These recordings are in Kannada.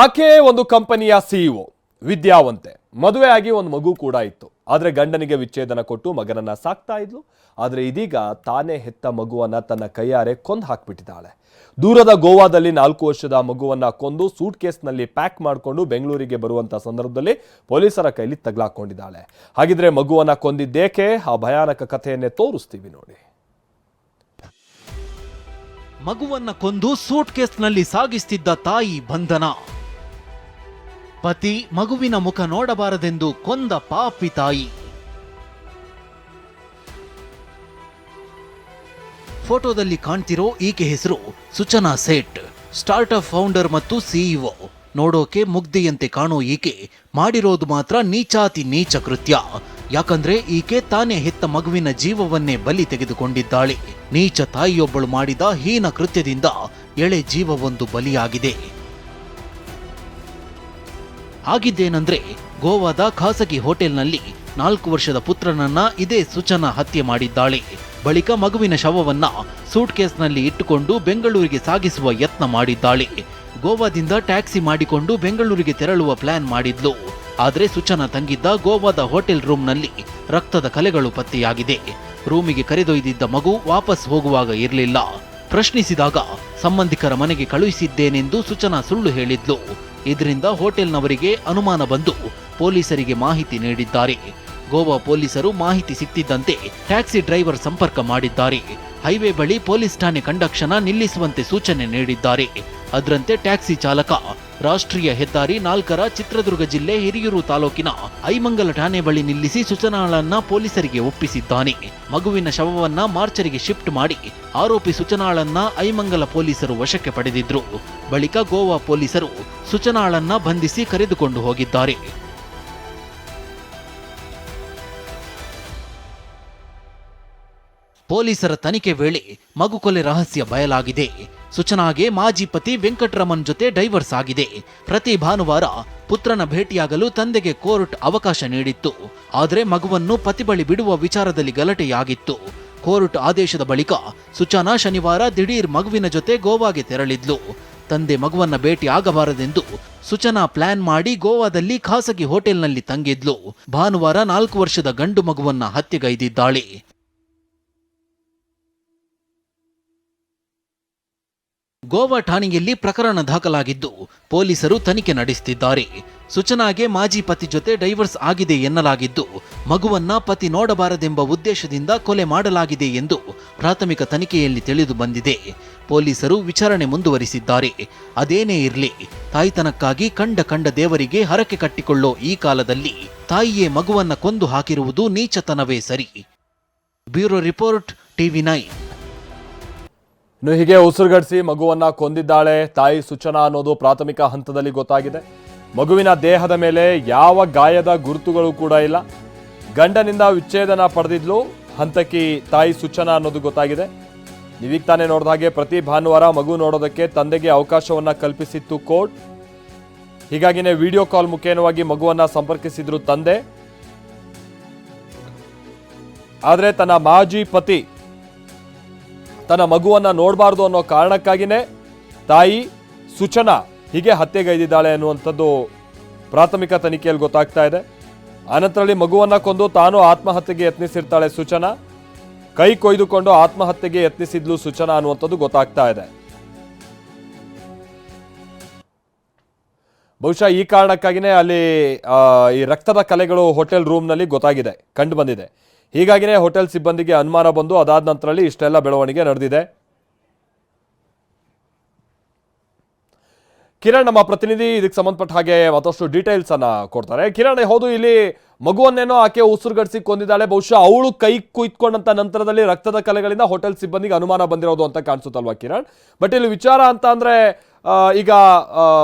ಆಕೆ ಒಂದು ಕಂಪನಿಯ ಸಿಇಒ, ವಿದ್ಯಾವಂತೆ, ಮದುವೆ ಆಗಿ ಒಂದು ಮಗು ಕೂಡ ಇತ್ತು. ಆದರೆ ಗಂಡನಿಗೆ ವಿಚ್ಛೇದನ ಕೊಟ್ಟು ಮಗನನ್ನ ಸಾಕ್ತಾ ಇದ್ಲು. ಆದರೆ ಇದೀಗ ತಾನೇ ಹೆತ್ತ ಮಗುವನ್ನ ತನ್ನ ಕೈಯಾರೆ ಕೊಂದು ಹಾಕ್ಬಿಟ್ಟಿದ್ದಾಳೆ. ದೂರದ ಗೋವಾದಲ್ಲಿ 4 ವರ್ಷದ ಮಗುವನ್ನ ಕೊಂದು ಸೂಟ್ ಕೇಸ್ನಲ್ಲಿ ಪ್ಯಾಕ್ ಮಾಡಿಕೊಂಡು ಬೆಂಗಳೂರಿಗೆ ಬರುವಂತ ಸಂದರ್ಭದಲ್ಲಿ ಪೊಲೀಸರ ಕೈಲಿ ತಗಲಾಕೊಂಡಿದ್ದಾಳೆ. ಹಾಗಿದ್ರೆ ಮಗುವನ್ನ ಕೊಂದಿದ್ದೇಕೆ? ಆ ಭಯಾನಕ ಕಥೆಯನ್ನೇ ತೋರಿಸ್ತೀವಿ ನೋಡಿ. ಮಗುವನ್ನ ಕೊಂದು ಸೂಟ್ ಕೇಸ್ನಲ್ಲಿ ಸಾಗಿಸ್ತಿದ್ದ ತಾಯಿ ಬಂಧನ. ಪತಿ ಮಗುವಿನ ಮುಖ ನೋಡಬಾರದೆಂದು ಕೊಂದ ಪಾಪಿ ತಾಯಿ. ಫೋಟೋದಲ್ಲಿ ಕಾಣ್ತಿರೋ ಈಕೆ ಹೆಸರು ಸುಚನಾ ಸೇಠ್, ಸ್ಟಾರ್ಟ್ಅಪ್ ಫೌಂಡರ್ ಮತ್ತು ಸಿಇಒ. ನೋಡೋಕೆ ಮುಗ್ಧೆಯಂತೆ ಕಾಣೋ ಈಕೆ ಮಾಡಿರೋದು ಮಾತ್ರ ನೀಚಾತಿ ನೀಚ ಕೃತ್ಯ. ಯಾಕಂದ್ರೆ ಈಕೆ ತಾನೇ ಹೆತ್ತ ಮಗುವಿನ ಜೀವವನ್ನೇ ಬಲಿ ತೆಗೆದುಕೊಂಡಿದ್ದಾಳೆ. ನೀಚ ತಾಯಿಯೊಬ್ಬಳು ಮಾಡಿದ ಹೀನ ಕೃತ್ಯದಿಂದ ಎಳೆ ಜೀವವೊಂದು ಬಲಿಯಾಗಿದೆ. ಆಗಿದ್ದೇನೆಂದ್ರೆ, ಗೋವಾದ ಖಾಸಗಿ ಹೋಟೆಲ್ನಲ್ಲಿ 4 ವರ್ಷದ ಪುತ್ರನನ್ನ ಇದೇ ಸುಚನಾ ಹತ್ಯೆ ಮಾಡಿದ್ದಾಳೆ. ಬಳಿಕ ಮಗುವಿನ ಶವವನ್ನ ಸೂಟ್ ಕೇಸ್ನಲ್ಲಿ ಇಟ್ಟುಕೊಂಡು ಬೆಂಗಳೂರಿಗೆ ಸಾಗಿಸುವ ಯತ್ನ ಮಾಡಿದ್ದಾಳೆ. ಗೋವಾದಿಂದ ಟ್ಯಾಕ್ಸಿ ಮಾಡಿಕೊಂಡು ಬೆಂಗಳೂರಿಗೆ ತೆರಳುವ ಪ್ಲಾನ್ ಮಾಡಿದ್ಲು. ಆದರೆ ಸುಚನಾ ತಂಗಿದ್ದ ಗೋವಾದ ಹೋಟೆಲ್ ರೂಮ್ನಲ್ಲಿ ರಕ್ತದ ಕಲೆಗಳು ಪತ್ತೆಯಾಗಿದೆ. ರೂಮಿಗೆ ಕರೆದೊಯ್ದಿದ್ದ ಮಗು ವಾಪಸ್ ಹೋಗುವಾಗ ಇರಲಿಲ್ಲ. ಪ್ರಶ್ನಿಸಿದಾಗ ಸಂಬಂಧಿಕರ ಮನೆಗೆ ಕಳುಹಿಸಿದ್ದೇನೆಂದು ಸುಚನಾ ಸುಳ್ಳು ಹೇಳಿದ್ಲು. ಇದರಿಂದ ಹೋಟೆಲ್ನವರಿಗೆ ಅನುಮಾನ ಬಂದು ಪೊಲೀಸರಿಗೆ ಮಾಹಿತಿ ನೀಡಿದ್ದಾರೆ. ಗೋವಾ ಪೊಲೀಸರು ಮಾಹಿತಿ ಸಿಕ್ತಿದ್ದಂತೆ ಟ್ಯಾಕ್ಸಿ ಡ್ರೈವರ್ ಸಂಪರ್ಕ ಮಾಡಿದ್ದಾರೆ. ಹೈವೇ ಬಳಿ ಪೊಲೀಸ್ ಠಾಣೆ ಕಂಡಕ್ಷಣ ನಿಲ್ಲಿಸುವಂತೆ ಸೂಚನೆ ನೀಡಿದ್ದಾರೆ. ಅದರಂತೆ ಟ್ಯಾಕ್ಸಿ ಚಾಲಕ ರಾಷ್ಟ್ರೀಯ ಹೆದ್ದಾರಿ 4ರ ಚಿತ್ರದುರ್ಗ ಜಿಲ್ಲೆ ಹಿರಿಯೂರು ತಾಲೂಕಿನ ಐಮಂಗಲ ಠಾಣೆ ಬಳಿ ನಿಲ್ಲಿಸಿ ಸುಚನಾಳನ್ನ ಪೊಲೀಸರಿಗೆ ಒಪ್ಪಿಸಿದ್ದಾನೆ. ಮಗುವಿನ ಶವವನ್ನ ಮಾರ್ಚರಿಗೆ ಶಿಫ್ಟ್ ಮಾಡಿ ಆರೋಪಿ ಸುಚನಾಳನ್ನ ಐಮಂಗಲ ಪೊಲೀಸರು ವಶಕ್ಕೆ ಪಡೆದಿದ್ರು. ಬಳಿಕ ಗೋವಾ ಪೊಲೀಸರು ಸುಚನಾಳನ್ನ ಬಂಧಿಸಿ ಕರೆದುಕೊಂಡು ಹೋಗಿದ್ದಾರೆ. ಪೊಲೀಸರ ತನಿಖೆ ವೇಳೆ ಮಗು ಕೊಲೆ ರಹಸ್ಯ ಬಯಲಾಗಿದೆ. ಸುಚನಾಗೆ ಮಾಜಿ ಪತಿ ವೆಂಕಟರಮಣ್ ಜೊತೆ ಡೈವರ್ಸ್ ಆಗಿದೆ. ಪ್ರತಿ ಭಾನುವಾರ ಪುತ್ರನ ಭೇಟಿಯಾಗಲು ತಂದೆಗೆ ಕೋರ್ಟ್ ಅವಕಾಶ ನೀಡಿತ್ತು. ಆದರೆ ಮಗುವನ್ನು ಪತಿ ಬಳಿ ಬಿಡುವ ವಿಚಾರದಲ್ಲಿ ಗಲಾಟೆಯಾಗಿತ್ತು. ಕೋರ್ಟ್ ಆದೇಶದ ಬಳಿಕ ಸುಚನಾ ಶನಿವಾರ ದಿಢೀರ್ ಮಗುವಿನ ಜೊತೆ ಗೋವಾಗೆ ತೆರಳಿದ್ಲು. ತಂದೆ ಮಗುವನ್ನ ಭೇಟಿ ಆಗಬಾರದೆಂದು ಸುಚನಾ ಪ್ಲಾನ್ ಮಾಡಿ ಗೋವಾದಲ್ಲಿ ಖಾಸಗಿ ಹೋಟೆಲ್ನಲ್ಲಿ ತಂಗಿದ್ಲು. ಭಾನುವಾರ 4 ವರ್ಷದ ಗಂಡು ಮಗುವನ್ನ ಹತ್ಯೆಗೈದಿದ್ದಾಳೆ. ಗೋವಾ ಠಾಣೆಯಲ್ಲಿ ಪ್ರಕರಣ ದಾಖಲಾಗಿದ್ದು ಪೊಲೀಸರು ತನಿಖೆ ನಡೆಸುತ್ತಿದ್ದಾರೆ. ಸುಚನಾಗೆ ಮಾಜಿ ಪತಿ ಜೊತೆ ಡೈವರ್ಸ್ ಆಗಿದೆ ಎನ್ನಲಾಗಿದ್ದು, ಮಗುವನ್ನ ಪತಿ ನೋಡಬಾರದೆಂಬ ಉದ್ದೇಶದಿಂದ ಕೊಲೆ ಮಾಡಲಾಗಿದೆ ಎಂದು ಪ್ರಾಥಮಿಕ ತನಿಖೆಯಲ್ಲಿ ತಿಳಿದು ಬಂದಿದೆ. ಪೊಲೀಸರು ವಿಚಾರಣೆ ಮುಂದುವರಿಸಿದ್ದಾರೆ. ಅದೇನೇ ಇರಲಿ, ತಾಯ್ತನಕ್ಕಾಗಿ ಕಂಡ ದೇವರಿಗೆ ಹರಕೆ ಕಟ್ಟಿಕೊಳ್ಳೋ ಈ ಕಾಲದಲ್ಲಿ ತಾಯಿಯೇ ಮಗುವನ್ನ ಕೊಂದು ಹಾಕಿರುವುದು ನೀಚತನವೇ ಸರಿ. Bureau report, TV9. ಇನ್ನು ಹೀಗೆ ಉಸಿರುಗಡಿಸಿ ಮಗುವನ್ನ ಕೊಂದಿದ್ದಾಳೆ ತಾಯಿ ಸುಚನಾ ಅನ್ನೋದು ಪ್ರಾಥಮಿಕ ಹಂತದಲ್ಲಿ ಗೊತ್ತಾಗಿದೆ. ಮಗುವಿನ ದೇಹದ ಮೇಲೆ ಯಾವ ಗಾಯದ ಗುರುತುಗಳು ಕೂಡ ಇಲ್ಲ. ಗಂಡನಿಂದ ವಿಚ್ಛೇದನ ಪಡೆದಿದ್ಲು ಹಂತಕಿ ತಾಯಿ ಸುಚನಾ ಅನ್ನೋದು ಗೊತ್ತಾಗಿದೆ. ನೀವೀಗ ತಾನೇ ನೋಡಿದ ಹಾಗೆ ಪ್ರತಿ ಭಾನುವಾರ ಮಗು ನೋಡೋದಕ್ಕೆ ತಂದೆಗೆ ಅವಕಾಶವನ್ನ ಕಲ್ಪಿಸಿತ್ತು ಕೋರ್ಟ್. ಹೀಗಾಗಿನೇ ವಿಡಿಯೋ ಕಾಲ್ ಮುಖೇನವಾಗಿ ಮಗುವನ್ನ ಸಂಪರ್ಕಿಸಿದ್ರು ತಂದೆ. ಆದರೆ ತನ್ನ ಮಾಜಿ ಪತಿ ತನ್ನ ಮಗುವನ್ನ ನೋಡಬಾರ್ದು ಅನ್ನೋ ಕಾರಣಕ್ಕಾಗಿನೇ ತಾಯಿ ಸುಚನಾ ಹೀಗೆ ಹತ್ಯೆಗೈದಿದ್ದಾಳೆ ಅನ್ನುವಂಥದ್ದು ಪ್ರಾಥಮಿಕ ತನಿಖೆಯಲ್ಲಿ ಗೊತ್ತಾಗ್ತಾ ಇದೆ. ಆನಂತರದಲ್ಲಿ ಮಗುವನ್ನ ಕೊಂದು ತಾನು ಆತ್ಮಹತ್ಯೆಗೆ ಯತ್ನಿಸಿರ್ತಾಳೆ ಸುಚನಾ. ಕೈ ಕೊಯ್ದುಕೊಂಡು ಆತ್ಮಹತ್ಯೆಗೆ ಯತ್ನಿಸಿದ್ಲು ಸುಚನಾ ಅನ್ನುವಂಥದ್ದು ಗೊತ್ತಾಗ್ತಾ ಇದೆ. ಬಹುಶಃ ಈ ಕಾರಣಕ್ಕಾಗಿನೇ ಅಲ್ಲಿ ಈ ರಕ್ತದ ಕಲೆಗಳು ಹೋಟೆಲ್ ರೂಮ್ನಲ್ಲಿ ಗೊತ್ತಾಗಿದೆ, ಕಂಡು ಬಂದಿದೆ. ಹೀಗಾಗಿನೇ ಹೋಟೆಲ್ ಸಿಬ್ಬಂದಿಗೆ ಅನುಮಾನ ಬಂದು ಅದಾದ ನಂತರದಲ್ಲಿ ಇಷ್ಟೆಲ್ಲ ಬೆಳವಣಿಗೆ ನಡೆದಿದೆ. ಕಿರಣ್ ನಮ್ಮ ಪ್ರತಿನಿಧಿ ಇದಕ್ಕೆ ಸಂಬಂಧಪಟ್ಟ ಹಾಗೆ ಮತ್ತಷ್ಟು ಡೀಟೇಲ್ಸ್ ಅನ್ನ ಕೊಡ್ತಾರೆ. ಕಿರಣ್, ಹೌದು, ಇಲ್ಲಿ ಮಗುವನ್ನೇನೋ ಆಕೆ ಉಸಿರುಗಡಿಸಿ ಕೊಂದಿದ್ದಾಳೆ. ಬಹುಶಃ ಅವಳು ಕೈ ಕುಯ್ಕೊಂಡಂತ ನಂತರದಲ್ಲಿ ರಕ್ತದ ಕಲೆಗಳಿಂದ ಹೋಟೆಲ್ ಸಿಬ್ಬಂದಿಗೆ ಅನುಮಾನ ಬಂದಿರೋದು ಅಂತ ಕಾಣಿಸುತ್ತಲ್ವಾ ಕಿರಣ್? ಬಟ್ ಇಲ್ಲಿ ವಿಚಾರ ಅಂತ ಅಂದ್ರೆ ಈಗ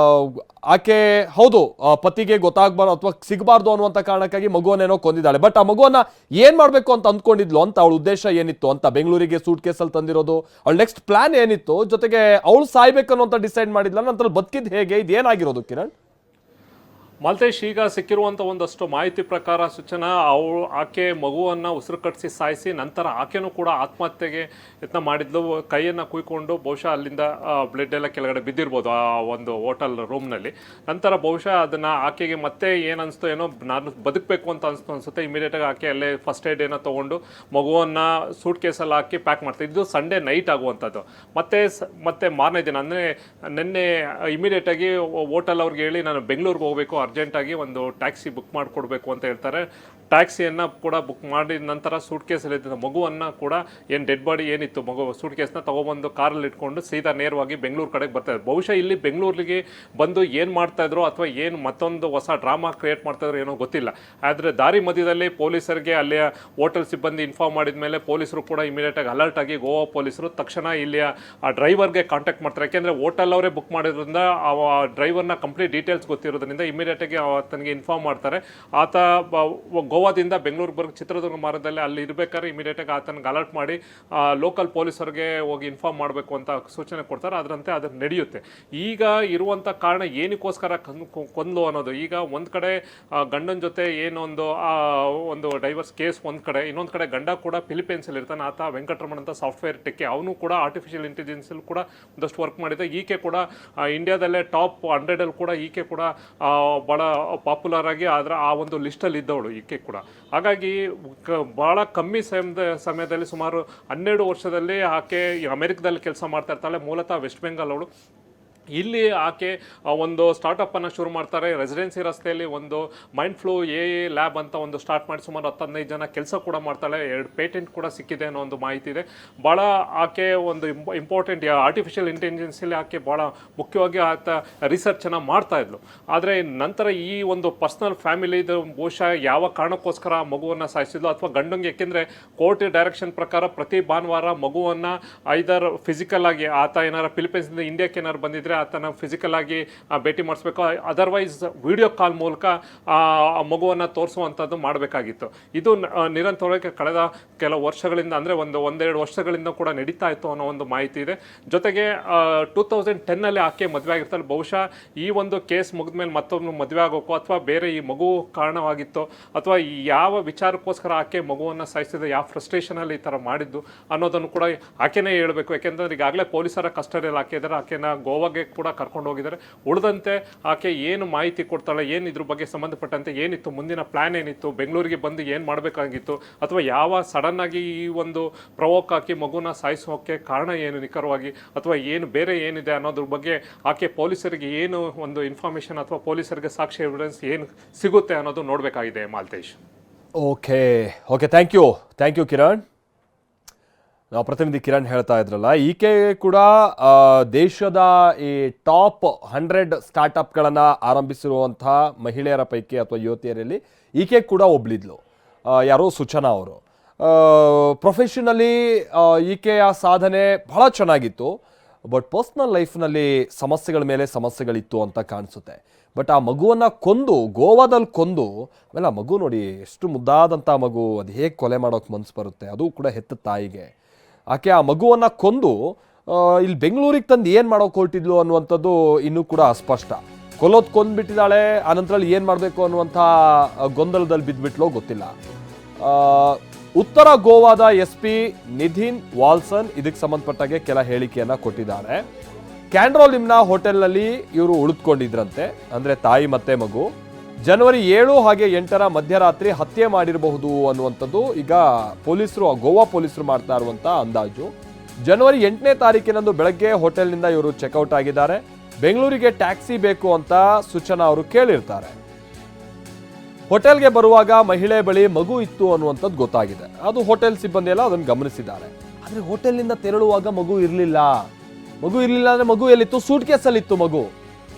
ಆಕೆ ಹೌದು ಪತಿಗೆ ಗೊತ್ತಾಗಬಾರ್ದು ಅಥವಾ ಸಿಗಬಾರ್ದು ಅನ್ನುವಂಥ ಕಾರಣಕ್ಕಾಗಿ ಮಗುವನ್ನೇನೋ ಕೊಂದಿದ್ದಾಳೆ. ಬಟ್ ಆ ಮಗುವನ್ನ ಏನ್ ಮಾಡ್ಬೇಕು ಅಂತ ಅಂದ್ಕೊಂಡಿದ್ಲು ಅಂತ, ಅವಳ ಉದ್ದೇಶ ಏನಿತ್ತು ಅಂತ, ಬೆಂಗಳೂರಿಗೆ ಸೂಟ್ ಕೇಸಲ್ಲಿ ತಂದಿರೋದು, ಅವಳ ನೆಕ್ಸ್ಟ್ ಪ್ಲಾನ್ ಏನಿತ್ತು, ಜೊತೆಗೆ ಅವಳು ಸಾಯ್ಬೇಕು ಅನ್ನೋಂತ ಡಿಸೈಡ್ ಮಾಡಿದ್ಲ, ನಂತರ ಬದುಕಿದ್ ಹೇಗೆ, ಇದೇನಾಗಿರೋದು ಕಿರಣ್? ಮಾಲ್ತೇಶ್, ಈಗ ಸಿಕ್ಕಿರುವಂಥ ಒಂದಷ್ಟು ಮಾಹಿತಿ ಪ್ರಕಾರ ಸೂಚನಾ ಆಕೆ ಮಗುವನ್ನು ಉಸಿರು ಕಟ್ಟಿಸಿ ಸಾಯಿಸಿ ನಂತರ ಆಕೆನೂ ಕೂಡ ಆತ್ಮಹತ್ಯೆಗೆ ಯತ್ನ ಮಾಡಿದ್ಲು. ಕೈಯನ್ನು ಕುಯ್ಕೊಂಡು ಬಹುಶಃ ಅಲ್ಲಿಂದ ಬ್ಲಡ್ ಎಲ್ಲ ಕೆಳಗಡೆ ಬಿದ್ದಿರ್ಬೋದು ಆ ಒಂದು ಹೋಟೆಲ್ ರೂಮ್ನಲ್ಲಿ. ನಂತರ ಬಹುಶಃ ಅದನ್ನು ಆಕೆಗೆ ಮತ್ತೆ ಏನು ಅನಿಸ್ತು, ಏನೋ ನಾನು ಬದುಕಬೇಕು ಅಂತ ಅನಿಸುತ್ತೆ. ಇಮಿಡಿಯೇಟಾಗಿ ಆಕೆ ಅಲ್ಲೇ ಫಸ್ಟ್ ಏಡ್ ಏನೋ ತೊಗೊಂಡು ಮಗುವನ್ನು ಸೂಟ್ ಕೇಸಲ್ಲಿ ಹಾಕಿ ಪ್ಯಾಕ್ ಮಾಡ್ತಾರೆ. ಇದು ಸಂಡೇ ನೈಟ್ ಆಗುವಂಥದ್ದು. ಮತ್ತೆ ಮಾರನೇ ದಿನ ಅಂದರೆ ನಿನ್ನೆ ಇಮಿಡಿಯೇಟಾಗಿ ಹೋಟೆಲ್ ಅವ್ರಿಗೆ ಹೇಳಿ ನಾನು ಬೆಂಗಳೂರಿಗೆ ಹೋಗಬೇಕು, ಅರ್ಜೆಂಟಾಗಿ ಒಂದು ಟ್ಯಾಕ್ಸಿ ಬುಕ್ ಮಾಡಿಕೊಡ್ಬೇಕು ಅಂತ ಹೇಳ್ತಾರೆ. ಟ್ಯಾಕ್ಸಿಯನ್ನು ಕೂಡ ಬುಕ್ ಮಾಡಿದ ನಂತರ ಸೂಟ್ ಕೇಸಲ್ಲಿ ಮಗುವನ್ನು ಕೂಡ ಏನು ಡೆಡ್ ಬಾಡಿ ಏನಿತ್ತು ಮಗು ಸೂಟ್ ಕೇಸ್ನ ತೊಗೊಬಂದು ಕಾರಲ್ಲಿ ಇಟ್ಕೊಂಡು ಸೀದಾ ನೇರವಾಗಿ ಬೆಂಗಳೂರು ಕಡೆಗೆ ಬರ್ತಾಯಿದ್ರು. ಬಹುಶಃ ಇಲ್ಲಿ ಬೆಂಗಳೂರಿಗೆ ಬಂದು ಏನು ಮಾಡ್ತಾಯಿದ್ರು ಅಥವಾ ಏನು ಮತ್ತೊಂದು ಹೊಸ ಡ್ರಾಮಾ ಕ್ರಿಯೇಟ್ ಮಾಡ್ತಾಯಿದ್ರು ಏನೋ ಗೊತ್ತಿಲ್ಲ. ಆದರೆ ದಾರಿ ಮಧ್ಯದಲ್ಲಿ ಪೊಲೀಸರಿಗೆ ಅಲ್ಲಿಯ ಹೋಟೆಲ್ ಸಿಬ್ಬಂದಿ ಇನ್ಫಾರ್ಮ್ ಮಾಡಿದ ಮೇಲೆ ಪೊಲೀಸರು ಕೂಡ ಇಮಿಡಿಯೇಟಾಗಿ ಅಲರ್ಟ್ ಆಗಿ ಗೋವಾ ಪೊಲೀಸರು ತಕ್ಷಣ ಇಲ್ಲಿಯ ಆ ಡ್ರೈವರ್ಗೆ ಕಾಂಟ್ಯಾಕ್ಟ್ ಮಾಡ್ತಾರೆ. ಯಾಕೆಂದರೆ ಹೋಟೆಲ್ ಅವರೇ ಬುಕ್ ಮಾಡಿರೋದ್ರಿಂದ ಆ ಡ್ರೈವರ್ನ ಕಂಪ್ಲೀಟ್ ಡೀಟೇಲ್ಸ್ ಗೊತ್ತಿರೋದ್ರಿಂದ ಇಮಿಡಿಯೇಟಾಗಿ ಆತನಿಗೆ ಇನ್ಫಾರ್ಮ್ ಮಾಡ್ತಾರೆ. ಆತ ಗೋವಾದಿಂದ ಬೆಂಗಳೂರಿಗೆ ಬರೋ ಚಿತ್ರದುರ್ಗ ಮಾರ್ಗದಲ್ಲಿ ಅಲ್ಲಿ ಇರಬೇಕಾದ್ರೆ ಇಮಿಡಿಯೇಟಾಗಿ ಆತನಿಗೆ ಅಲರ್ಟ್ ಮಾಡಿ ಲೋಕಲ್ ಪೊಲೀಸರಿಗೆ ಹೋಗಿ ಇನ್ಫಾರ್ಮ್ ಮಾಡಬೇಕು ಅಂತ ಸೂಚನೆ ಕೊಡ್ತಾರೆ. ಅದರಂತೆ ಅದು ನಡೆಯುತ್ತೆ. ಈಗ ಇರುವಂಥ ಕಾರಣ ಏನಕ್ಕೋಸ್ಕರ ಕೊಂದ್ಲು ಅನ್ನೋದು, ಈಗ ಒಂದು ಕಡೆ ಗಂಡನ ಜೊತೆ ಒಂದು ಡೈವರ್ಸ್ ಕೇಸ್ ಒಂದು ಕಡೆ, ಇನ್ನೊಂದು ಕಡೆ ಗಂಡ ಕೂಡ ಫಿಲಿಪೈನ್ಸಲ್ಲಿ ಇರ್ತಾನೆ. ಆತ ವೆಂಕಟರಮಣ ಅಂತ ಸಾಫ್ಟ್ವೇರ್ ಟೆಕ್ಕೆ, ಅವನು ಕೂಡ ಆರ್ಟಿಫಿಷಿಯಲ್ ಇಂಟೆಲಿಜೆನ್ಸಲ್ಲಿ ಕೂಡ ಒಂದಷ್ಟು ವರ್ಕ್ ಮಾಡಿದೆ. ಈಕೆ ಕೂಡ ಇಂಡಿಯಾದಲ್ಲೇ ಟಾಪ್ 100 ಕೂಡ ಈಕೆ ಕೂಡ ಭಾಳ ಪಾಪ್ಯುಲರ್ ಆಗಿ ಆ ಒಂದು ಲಿಸ್ಟಲ್ಲಿ ಇದ್ದವಳು ಈಕೆ ಕೂಡ. ಹಾಗಾಗಿ ಭಾಳ ಕಮ್ಮಿ ಸಮಯದಲ್ಲಿ ಸುಮಾರು 12 ವರ್ಷದಲ್ಲಿ ಆಕೆ ಅಮೆರಿಕದಲ್ಲಿ ಕೆಲಸ ಮಾಡ್ತಾ ಇರ್ತಾಳೆ. ಮೂಲತಃ ವೆಸ್ಟ್ ಬೆಂಗಾಲ್ ಅವಳು. ಇಲ್ಲಿ ಆಕೆ ಒಂದು ಸ್ಟಾರ್ಟಪ್ಪನ್ನು ಶುರು ಮಾಡ್ತಾರೆ. ರೆಸಿಡೆನ್ಸಿ ರಸ್ತೆಯಲ್ಲಿ ಒಂದು ಮೈಂಡ್ ಫ್ಲೋ ಲ್ಯಾಬ್ ಅಂತ ಒಂದು ಸ್ಟಾರ್ಟ್ ಮಾಡಿ ಸುಮಾರು 10-15 ಜನ ಕೆಲಸ ಕೂಡ ಮಾಡ್ತಾಳೆ. 2 ಪೇಟೆಂಟ್ ಕೂಡ ಸಿಕ್ಕಿದೆ ಅನ್ನೋ ಒಂದು ಮಾಹಿತಿ ಇದೆ. ಭಾಳ ಆಕೆ ಒಂದು ಇಂಪಾರ್ಟೆಂಟ್ ಆರ್ಟಿಫಿಷಿಯಲ್ ಇಂಟೆಲಿಜೆನ್ಸಲ್ಲಿ ಆಕೆ ಭಾಳ ಮುಖ್ಯವಾಗಿ ಆತ ರಿಸರ್ಚನ್ನು ಮಾಡ್ತಾ ಇದ್ಲು. ಆದರೆ ನಂತರ ಈ ಒಂದು ಪರ್ಸ್ನಲ್ ಫ್ಯಾಮಿಲಿದು ಬಹುಶಃ ಯಾವ ಕಾರಣಕ್ಕೋಸ್ಕರ ಮಗುವನ್ನು ಸಾಯಿಸಿದ್ಲು ಅಥವಾ ಗಂಡಂಗೆ, ಯಾಕೆಂದರೆ ಕೋರ್ಟ್ ಡೈರೆಕ್ಷನ್ ಪ್ರಕಾರ ಪ್ರತಿ ಭಾನುವಾರ ಮಗುವನ್ನು ಐದರ್ ಫಿಸಿಕಲ್ ಆಗಿ ಆತ ಏನಾರು ಫಿಲಿಪೈನ್ಸಿಂದ ಇಂಡಿಯಾಕ್ಕೆ ಏನಾರು ಬಂದಿದ್ರೆ ಆತನ ಫಿಸಿಕಲ್ ಆಗಿ ಭೇಟಿ ಮಾಡಿಸ್ಬೇಕು, ಅದರ್ವೈಸ್ ವಿಡಿಯೋ ಕಾಲ್ ಮೂಲಕ ಮಗುವನ್ನು ತೋರಿಸುವಂಥದ್ದು ಮಾಡಬೇಕಾಗಿತ್ತು. ಇದು ನಿರಂತರವಾಗಿ ಕಳೆದ ಕೆಲವು ವರ್ಷಗಳಿಂದ ಅಂದರೆ ಒಂದೆರಡು ವರ್ಷಗಳಿಂದ ಕೂಡ ನಡೀತಾ ಇತ್ತು ಅನ್ನೋ ಒಂದು ಮಾಹಿತಿ ಇದೆ. ಜೊತೆಗೆ 2010ನಲ್ಲಿ ಆಕೆ ಮದುವೆ ಆಗಿರ್ತಾಳೆ. ಬಹುಶಃ ಈ ಒಂದು ಕೇಸ್ ಮುಗಿದ್ಮೇಲೆ ಮತ್ತೊಂದು ಮದುವೆ ಆಗೋಕ್ಕೋ ಅಥವಾ ಬೇರೆ ಈ ಮಗು ಕಾರಣವಾಗಿತ್ತು ಅಥವಾ ಯಾವ ವಿಚಾರಕ್ಕೋಸ್ಕರ ಆಕೆ ಮಗುವನ್ನು ಸಾಯಿಸಿದೆ, ಯಾವ ಫ್ರಸ್ಟ್ರೇಷನಲ್ಲಿ ಈ ಥರ ಮಾಡಿದ್ದು ಅನ್ನೋದನ್ನು ಕೂಡ ಆಕೆನೇ ಹೇಳಬೇಕು. ಯಾಕೆಂದರೆ ಈಗಾಗಲೇ ಪೊಲೀಸರ ಕಸ್ಟಡಿಯಲ್ಲಿ ಹಾಕಿದ್ದಾರೆ. ಆಕೆನ ಗೋವಾಗೆ ಕೂಡ ಕರ್ಕೊಂಡು ಹೋಗಿದ್ದಾರೆ. ಉಳಿದಂತೆ ಆಕೆ ಏನು ಮಾಹಿತಿ ಕೊಡ್ತಾಳೆ, ಏನು ಇದ್ರ ಬಗ್ಗೆ ಸಂಬಂಧಪಟ್ಟಂತೆ ಏನಿತ್ತು, ಮುಂದಿನ ಪ್ಲಾನ್ ಏನಿತ್ತು, ಬೆಂಗಳೂರಿಗೆ ಬಂದು ಏನು ಮಾಡಬೇಕಾಗಿತ್ತು ಅಥವಾ ಯಾವ ಸಡನ್ ಆಗಿ ಈ ಒಂದು ಪ್ರವೋಕ್ ಹಾಕಿ ಮಗುನ ಸಾಯಿಸೋಕೆ ಕಾರಣ ಏನು ನಿಖರವಾಗಿ ಅಥವಾ ಏನು ಬೇರೆ ಏನಿದೆ ಅನ್ನೋದ್ರ ಬಗ್ಗೆ ಆಕೆ ಪೊಲೀಸರಿಗೆ ಏನು ಒಂದು ಇನ್ಫಾರ್ಮೇಷನ್ ಅಥವಾ ಪೊಲೀಸರಿಗೆ ಸಾಕ್ಷಿ ಎವಿಡೆನ್ಸ್ ಏನು ಸಿಗುತ್ತೆ ಅನ್ನೋದು ನೋಡಬೇಕಾಗಿದೆ. Maltesh, okay thank you Kiran. ನಾವು ಪ್ರತಿನಿಧಿ ಕಿರಣ್ ಹೇಳ್ತಾ ಇದ್ರಲ್ಲ, ಈಕೆ ಕೂಡ ದೇಶದ ಈ ಟಾಪ್ 100 ಸ್ಟಾರ್ಟಪ್ಗಳನ್ನು ಆರಂಭಿಸಿರುವಂತಹ ಮಹಿಳೆಯರ ಪೈಕಿ ಅಥವಾ ಯುವತಿಯರಲ್ಲಿ ಈಕೆ ಕೂಡ ಒಬ್ಳಿದ್ಲು. ಯಾರೋ ಸೂಚನಾ ಅವರು. ಪ್ರೊಫೆಷನಲಿ ಈಕೆಯ ಸಾಧನೆ ಬಹಳ ಚೆನ್ನಾಗಿತ್ತು. ಬಟ್ ಪರ್ಸ್ನಲ್ ಲೈಫ್ನಲ್ಲಿ ಸಮಸ್ಯೆಗಳ ಮೇಲೆ ಸಮಸ್ಯೆಗಳಿತ್ತು ಅಂತ ಕಾಣಿಸುತ್ತೆ. ಬಟ್ ಆ ಮಗುವನ್ನು ಕೊಂದು, ಗೋವಾದಲ್ಲಿ ಕೊಂದು, ಆಮೇಲೆ ಆ ಮಗು ನೋಡಿ ಎಷ್ಟು ಮುದ್ದಾದಂಥ ಮಗು, ಅದು ಹೇಗೆ ಕೊಲೆ ಮಾಡೋಕ್ಕೆ ಮನಸ್ಸು ಬರುತ್ತೆ, ಅದು ಕೂಡ ಹೆತ್ತ ತಾಯಿಗೆ. ಆಕೆ ಆ ಮಗುವನ್ನು ಕೊಂದು ಇಲ್ಲಿ ಬೆಂಗಳೂರಿಗೆ ತಂದು ಏನು ಮಾಡೋಕೆ ಹೊರಟಿದ್ಲು ಅನ್ನುವಂಥದ್ದು ಇನ್ನೂ ಕೂಡ ಅಸ್ಪಷ್ಟ. ಕೊಂದ್ಬಿಟ್ಟಿದ್ದಾಳೆ. ಆನಂತರ ಏನು ಮಾಡಬೇಕು ಅನ್ನುವಂಥ ಗೊಂದಲದಲ್ಲಿ ಬಿದ್ದುಬಿಟ್ಲೋ ಗೊತ್ತಿಲ್ಲ. ಉತ್ತರ ಗೋವಾದ SP ನಿಧಿನ್ ವಾಲ್ಸನ್ ಇದಕ್ಕೆ ಸಂಬಂಧಪಟ್ಟಾಗೆ ಕೆಲ ಹೇಳಿಕೆಯನ್ನು ಕೊಟ್ಟಿದ್ದಾರೆ. ಕ್ಯಾಂಡ್ರೋಲಿಮ್ನ ಹೋಟೆಲ್ನಲ್ಲಿ ಇವರು ಉಳಿದುಕೊಂಡಿದ್ರಂತೆ, ಅಂದರೆ ತಾಯಿ ಮತ್ತೆ ಮಗು. ಜನವರಿ 7 ಹಾಗೆ 8ರ ಮಧ್ಯರಾತ್ರಿ ಹತ್ಯೆ ಮಾಡಿರಬಹುದು ಅನ್ನುವಂಥದ್ದು ಈಗ ಪೊಲೀಸರು, ಗೋವಾ ಪೊಲೀಸರು ಮಾಡ್ತಾ ಇರುವಂಥ ಅಂದಾಜು. ಜನವರಿ 8ನೇ ತಾರೀಕಿನಂದು ಬೆಳಗ್ಗೆ ಹೋಟೆಲ್ನಿಂದ ಇವರು ಚೆಕ್ಔಟ್ ಆಗಿದ್ದಾರೆ. ಬೆಂಗಳೂರಿಗೆ ಟ್ಯಾಕ್ಸಿ ಬೇಕು ಅಂತ ಸೂಚನಾ ಅವರು ಕೇಳಿರ್ತಾರೆ. ಹೋಟೆಲ್ಗೆ ಬರುವಾಗ ಮಹಿಳೆ ಬಳಿ ಮಗು ಇತ್ತು ಅನ್ನುವಂಥದ್ದು ಗೊತ್ತಾಗಿದೆ. ಅದು ಹೋಟೆಲ್ ಸಿಬ್ಬಂದಿ ಎಲ್ಲ ಅದನ್ನು ಗಮನಿಸಿದ್ದಾರೆ. ಆದರೆ ಹೋಟೆಲ್ನಿಂದ ತೆರಳುವಾಗ ಮಗು ಇರಲಿಲ್ಲ ಅಂದರೆ ಮಗು ಎಲ್ಲಿತ್ತು? ಸೂಟ್ ಕೇಸಲ್ಲಿತ್ತು ಮಗು.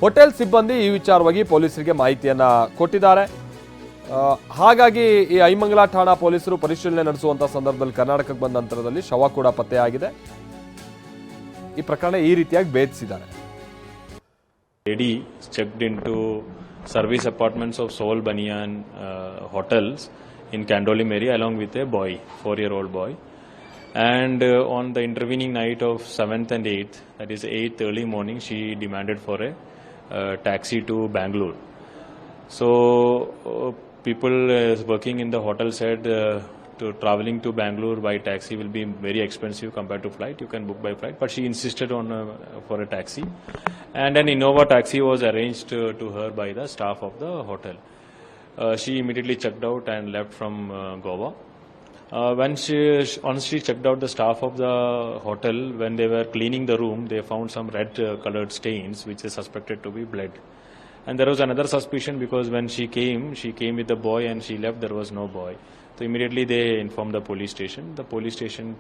ಹೋಟೆಲ್ ಸಿಬ್ಬಂದಿ ಈ ವಿಚಾರವಾಗಿ ಪೊಲೀಸರಿಗೆ ಮಾಹಿತಿಯನ್ನ ಕೊಟ್ಟಿದ್ದಾರೆ. ಹಾಗಾಗಿ ಈ ಐಮಂಗಲ ಠಾಣಾ ಪೊಲೀಸರು ಪರಿಶೀಲನೆ ನಡೆಸುವಂತ ಸಂದರ್ಭದಲ್ಲಿ ಕರ್ನಾಟಕಕ್ಕೆ ಬಂದ ನಂತರದಲ್ಲಿ ಶವ ಕೂಡ ಪತ್ತೆಯಾಗಿದೆ. ಈ ಪ್ರಕರಣ ಈ ರೀತಿಯಾಗಿ ಭೇದಿಸಿದ್ದಾರೆ. Lady checked into service apartments of Soul Banyan hotels in Candolim area along with a boy, 4-year-old boy. And on the intervening night of 7th and 8th, that is 8th early morning, she demanded for a taxi to Bangalore. So people working in the hotel said to traveling to Bangalore by taxi will be very expensive compared to flight. You can book by flight, but she insisted on for a taxi, and an Innova taxi was arranged to her by the staff of the hotel. She immediately checked out and left from Goa. Once she checked out, the staff of the hotel, when they were cleaning the room, they found some red colored stains which is suspected to be blood. And there was another suspicion because when she came with the boy and she left, there was no boy. So immediately they informed the police station. The police station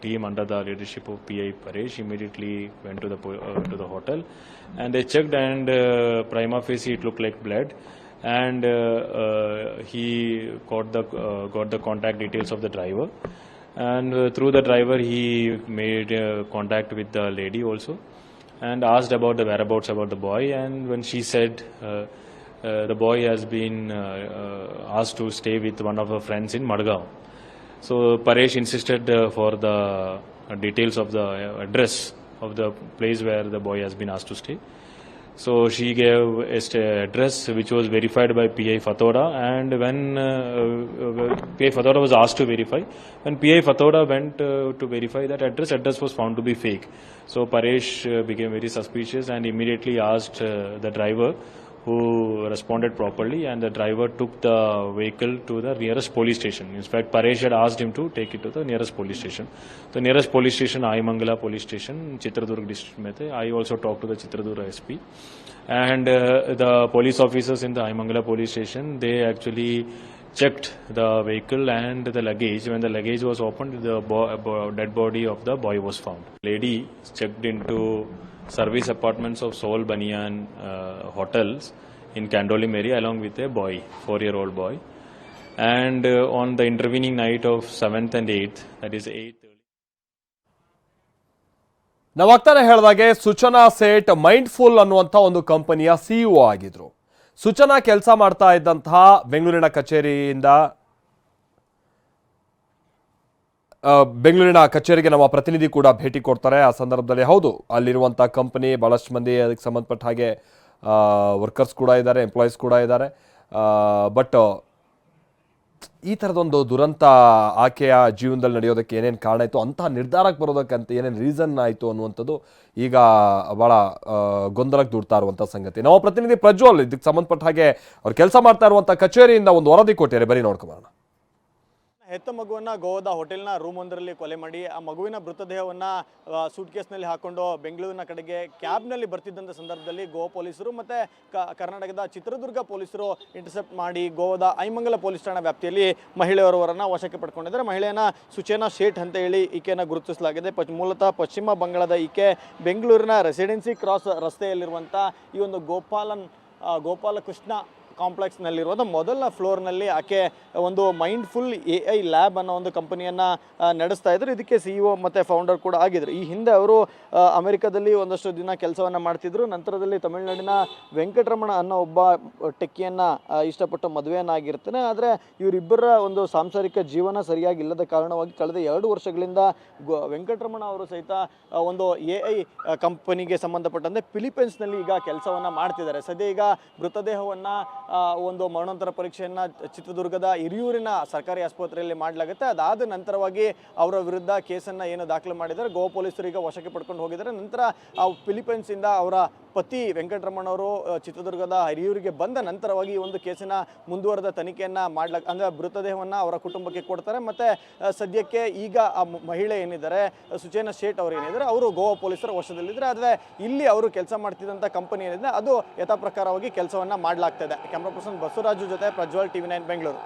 team under the leadership of PI Paresh immediately went to the hotel, and they checked, and prima facie it looked like blood. And he got the contact details of the driver, and through the driver he made contact with the lady also, and asked about the whereabouts about the boy. And when she said the boy has been asked to stay with one of her friends in Madgaon, so Paresh insisted for the details of the address of the place where the boy has been asked to stay. So she gave a address which was verified by PI Fathoda, and when PI Fathoda was asked to verify, when PI Fathoda went to verify that address was found to be fake. So Paresh became very suspicious and immediately asked the driver, who responded properly, and the driver took the vehicle to the nearest police station. In fact, Paresh had asked him to take it to the nearest police station. The nearest police station, Aimangala police station, Chitradurga district mein the. I also talked to the Chitradurga SP, and the police officers in the Aimangala police station, they actually checked the vehicle and the luggage. When the luggage was opened, the dead body of the boy was found. Lady checked into service apartments of Soul Banyan hotels in Candoli Mary along with a boy, 4-year-old boy. And on the intervening night of 7th and 8th, that is 8th. ನಾವು ಆಗ್ತಾನೆ ಹೇಳಿದಾಗೆ ಸುಚನಾ ಸೇಠ್ ಮೈಂಡ್ಫುಲ್ ಅನ್ನುವಂಥ ಒಂದು ಕಂಪನಿಯ CEO ಆಗಿದ್ರು. ಸುಚನಾ ಕೆಲಸ ಮಾಡ್ತಾ ಇದ್ದಂತಹ ಬೆಂಗಳೂರಿನ ಕಚೇರಿಗೆ ನಮ್ಮ ಪ್ರತಿನಿಧಿ ಕೂಡ ಭೇಟಿ ಕೊಡ್ತಾರೆ. ಆ ಸಂದರ್ಭದಲ್ಲಿ ಹೌದು, ಅಲ್ಲಿರುವಂಥ ಕಂಪನಿ ಭಾಳಷ್ಟು ಮಂದಿ ಅದಕ್ಕೆ ಸಂಬಂಧಪಟ್ಟ ಹಾಗೆ ವರ್ಕರ್ಸ್ ಕೂಡ ಇದ್ದಾರೆ, ಎಂಪ್ಲಾಯೀಸ್ ಕೂಡ ಇದ್ದಾರೆ. ಬಟ್ ಈ ಥರದೊಂದು ದುರಂತ ಆಕೆಯ ಜೀವನದಲ್ಲಿ ನಡೆಯೋದಕ್ಕೆ ಏನೇನು ಕಾರಣ ಆಯಿತು, ಅಂತಹ ನಿರ್ಧಾರಕ್ಕೆ ಬರೋದಕ್ಕಂತ ಏನೇನು ರೀಸನ್ ಆಯಿತು ಅನ್ನುವಂಥದ್ದು ಈಗ ಭಾಳ ಗೊಂದಲಕ್ಕೆ ದೂಡ್ತಾ ಇರುವಂಥ ಸಂಗತಿ. ನಮ್ಮ ಪ್ರತಿನಿಧಿ ಪ್ರಜ್ವಲ್ ಇದಕ್ಕೆ ಸಂಬಂಧಪಟ್ಟ ಹಾಗೆ ಅವ್ರು ಕೆಲಸ ಮಾಡ್ತಾ ಇರುವಂಥ ಕಚೇರಿಯಿಂದ ಒಂದು ವರದಿ ಕೊಟ್ಟಿದ್ದಾರೆ, ಬರೀ ನೋಡ್ಕೊಂಬರೋಣ. ಹೆತ್ತ ಮಗುವನ್ನು ಗೋವಾದ ಹೋಟೆಲ್ನ ರೂಮ್ ಒಂದರಲ್ಲಿ ಕೊಲೆ ಮಾಡಿ ಆ ಮಗುವಿನ ಮೃತದೇಹವನ್ನು ಸೂಟ್ಕೇಸ್ನಲ್ಲಿ ಹಾಕೊಂಡು ಬೆಂಗಳೂರಿನ ಕಡೆಗೆ ಕ್ಯಾಬ್ನಲ್ಲಿ ಬರ್ತಿದ್ದಂಥ ಸಂದರ್ಭದಲ್ಲಿ ಗೋವಾ ಪೊಲೀಸರು ಮತ್ತು ಕರ್ನಾಟಕದ ಚಿತ್ರದುರ್ಗ ಪೊಲೀಸರು ಇಂಟರ್ಸೆಪ್ಟ್ ಮಾಡಿ ಗೋವಾದ ಐಮಂಗಲ ಪೊಲೀಸ್ ಠಾಣಾ ವ್ಯಾಪ್ತಿಯಲ್ಲಿ ಮಹಿಳೆಯವರನ್ನು ವಶಕ್ಕೆ ಪಡ್ಕೊಂಡಿದ್ದಾರೆ. ಮಹಿಳೆಯನ್ನ ಸುಚೇನಾ ಶೇಠ್ ಅಂತ ಹೇಳಿ ಈಕೆಯನ್ನು ಗುರುತಿಸಲಾಗಿದೆ. ಮೂಲತಃ ಪಶ್ಚಿಮ ಬಂಗಾಳದ ಈಕೆ ಬೆಂಗಳೂರಿನ ರೆಸಿಡೆನ್ಸಿ ಕ್ರಾಸ್ ರಸ್ತೆಯಲ್ಲಿರುವಂಥ ಈ ಒಂದು ಗೋಪಾಲಕೃಷ್ಣ ಕಾಂಪ್ಲೆಕ್ಸ್ನಲ್ಲಿರುವಂಥ ಮೊದಲ ಫ್ಲೋರ್ನಲ್ಲಿ ಆಕೆ ಒಂದು ಮೈಂಡ್ಫುಲ್ AI ಲ್ಯಾಬ್ ಅನ್ನೋ ಒಂದು ಕಂಪನಿಯನ್ನು ನಡೆಸ್ತಾ ಇದ್ರು. ಇದಕ್ಕೆ CEO ಮತ್ತು ಫೌಂಡರ್ ಕೂಡ ಆಗಿದ್ರು. ಈ ಹಿಂದೆ ಅವರು ಅಮೆರಿಕದಲ್ಲಿ ಒಂದಷ್ಟು ದಿನ ಕೆಲಸವನ್ನು ಮಾಡ್ತಿದ್ರು. ನಂತರದಲ್ಲಿ ತಮಿಳುನಾಡಿನ ವೆಂಕಟರಮಣ ಅನ್ನೋ ಒಬ್ಬ ಟೆಕ್ಕಿಯನ್ನು ಇಷ್ಟಪಟ್ಟು ಮದುವೆಯನ್ನಾಗಿರ್ತಾನೆ. ಆದರೆ ಇವರಿಬ್ಬರ ಒಂದು ಸಾಂಸಾರಿಕ ಜೀವನ ಸರಿಯಾಗಿಲ್ಲದ ಕಾರಣವಾಗಿ ಕಳೆದ 2 ವರ್ಷಗಳಿಂದ ವೆಂಕಟರಮಣ ಅವರು ಸಹಿತ ಒಂದು AI ಕಂಪನಿಗೆ ಸಂಬಂಧಪಟ್ಟಂತೆ ಫಿಲಿಪೈನ್ಸ್ನಲ್ಲಿ ಈಗ ಕೆಲಸವನ್ನು ಮಾಡ್ತಿದ್ದಾರೆ. ಸದ್ಯ ಈಗ ಮೃತದೇಹವನ್ನು ಒಂದು ಮರಣೋತ್ತರ ಪರೀಕ್ಷೆಯನ್ನು ಚಿತ್ರದುರ್ಗದ ಹಿರಿಯೂರಿನ ಸರ್ಕಾರಿ ಆಸ್ಪತ್ರೆಯಲ್ಲಿ ಮಾಡಲಾಗುತ್ತೆ. ಅದಾದ ನಂತರವಾಗಿ ಅವರ ವಿರುದ್ಧ ಕೇಸನ್ನು ಏನು ದಾಖಲು ಮಾಡಿದ್ದಾರೆ, ಗೋವಾ ಪೊಲೀಸರು ಈಗ ವಶಕ್ಕೆ ಪಡ್ಕೊಂಡು ಹೋಗಿದ್ದಾರೆ. ನಂತರ ಫಿಲಿಪೈನ್ಸಿಂದ ಅವರ ಪತಿ ವೆಂಕಟರಮಣವರು ಚಿತ್ರದುರ್ಗದ ಹಿರಿಯೂರಿಗೆ ಬಂದ ನಂತರವಾಗಿ ಈ ಒಂದು ಕೇಸಿನ ಮುಂದುವರೆದ ತನಿಖೆಯನ್ನು ಅಂದರೆ ಮೃತದೇಹವನ್ನು ಅವರ ಕುಟುಂಬಕ್ಕೆ ಕೊಡ್ತಾರೆ. ಮತ್ತು ಸದ್ಯಕ್ಕೆ ಈಗ ಆ ಮಹಿಳೆ ಏನಿದ್ದಾರೆ, ಸುಚೇನಾ ಶೇಠ್ ಅವರು ಏನಿದ್ದಾರೆ, ಅವರು ಗೋವಾ ಪೊಲೀಸರ ವಶದಲ್ಲಿದ್ದಾರೆ. ಆದರೆ ಇಲ್ಲಿ ಅವರು ಕೆಲಸ ಮಾಡ್ತಿದ್ದಂಥ ಕಂಪನಿ ಏನಿದೆ ಅದು ಯಥಾ ಪ್ರಕಾರವಾಗಿ ಕೆಲಸವನ್ನು ಮಾಡಲಾಗ್ತದೆ. ಕ್ಯಾಮ್ರಾ ಪರ್ಸನ್ ಬಸವರಾಜು ಜೊತೆ ಪ್ರಜ್ವಲ್, TV9 ಬೆಂಗಳೂರು.